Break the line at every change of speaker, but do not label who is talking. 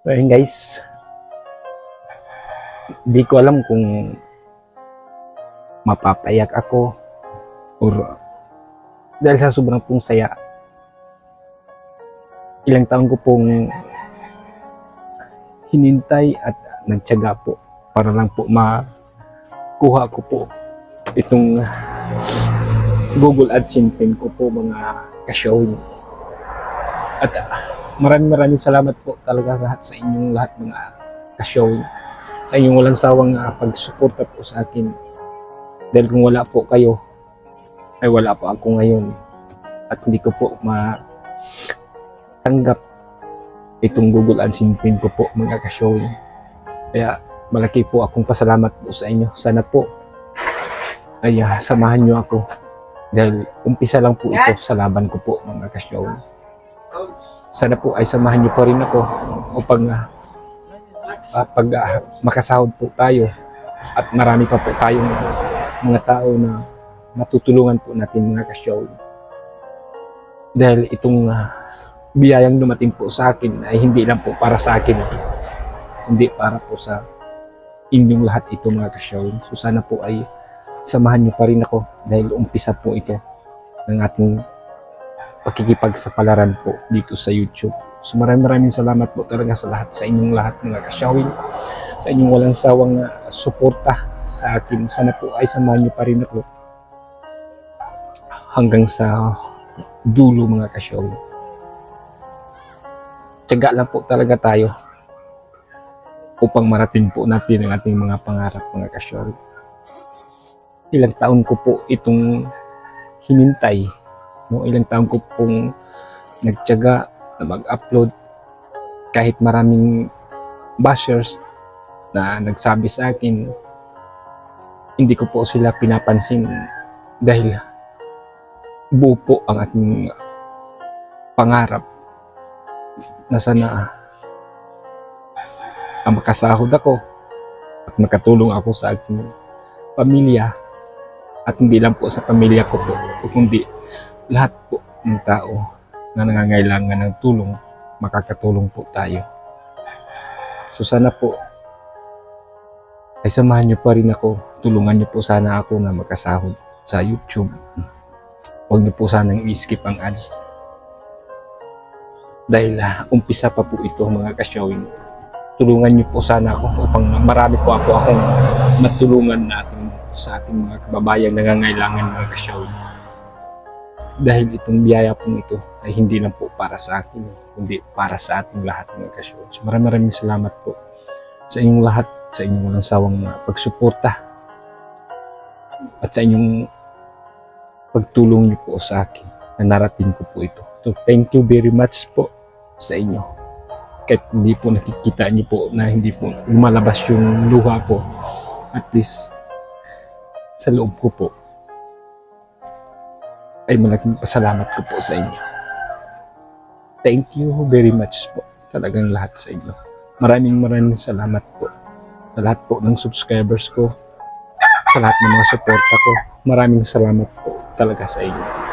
So ayun guys, di ko alam kung mapapayak ako or dahil sa sobrang pong saya. Ilang taon ko pong hinintay at nagtiyaga po para lang po makuha ko po itong Google AdSense pin ko po mga ka-showing. At maraming salamat po talaga lahat sa inyong lahat mga ka-showing. Sa inyong walang sawang pagsuporta po sa akin. Dahil kung wala po kayo, ay wala po ako ngayon. At hindi ko po matanggap itong Google AdSense pin ko po mga ka-showing. Kaya malaki po akong pasalamat po sa inyo. Sana po ay samahan nyo ako. Dahil umpisa lang po ito sa laban ko po mga ka-showing. Sana po ay samahan nyo pa rin ako upang pag makasahod po tayo at marami pa po tayong mga tao na matutulungan po natin mga ka-showing. Dahil itong biyayang dumating po sa akin ay hindi lang po para sa akin, hindi para po sa inyong lahat ito mga ka-showing. So sana po ay samahan nyo pa rin ako dahil umpisa po ito ng ating pakikipagsapalaran po dito sa YouTube. So maraming salamat po talaga sa lahat, sa inyong lahat mga ka-showing, sa inyong walang sawang suporta sa akin. Sana po ay samahan nyo pa rin ako hanggang sa dulo mga ka-showing. Tiyaga lang po talaga tayo upang marating po natin ang ating mga pangarap mga ka-showing. Ilang taon ko po itong hinintay. No, ilang taon ko pong nagtiyaga na mag-upload kahit maraming bashers na nagsabi sa akin, hindi ko po sila pinapansin dahil buo po ang ating pangarap na sana makasahod ako at makatulong ako sa aking pamilya at hindi lang po sa pamilya ko po kundi lahat po ng tao na nangangailangan ng tulong, makakatulong po tayo. So sana po ay samahan niyo pa rin ako, tulungan niyo po sana ako na makasahod sa YouTube. Huwag niyo po sanang i-skip ang ads. Dahil umpisa pa po ito mga ka-showing. Tulungan niyo po sana ako upang marami po akong matulungan natin sa ating mga kababayang nangangailangan mga ka-showing. Dahil itong biyaya pong ito ay hindi lang po para sa akin, kundi para sa ating lahat mga ka-showing. So maraming salamat po sa inyong lahat, sa inyong walang sawang pagsuporta at sa inyong pagtulong niyo po sa akin na narating ko po ito. So thank you very much po sa inyo. Kahit hindi po nakikita niyo po na hindi po lumalabas yung luha po, at least sa loob ko po ay malaking pasalamat ko po sa inyo. Thank you very much po talagang lahat sa inyo. Maraming salamat po sa lahat po ng subscribers ko, sa lahat ng mga suporta ko. Maraming salamat po talaga sa inyo.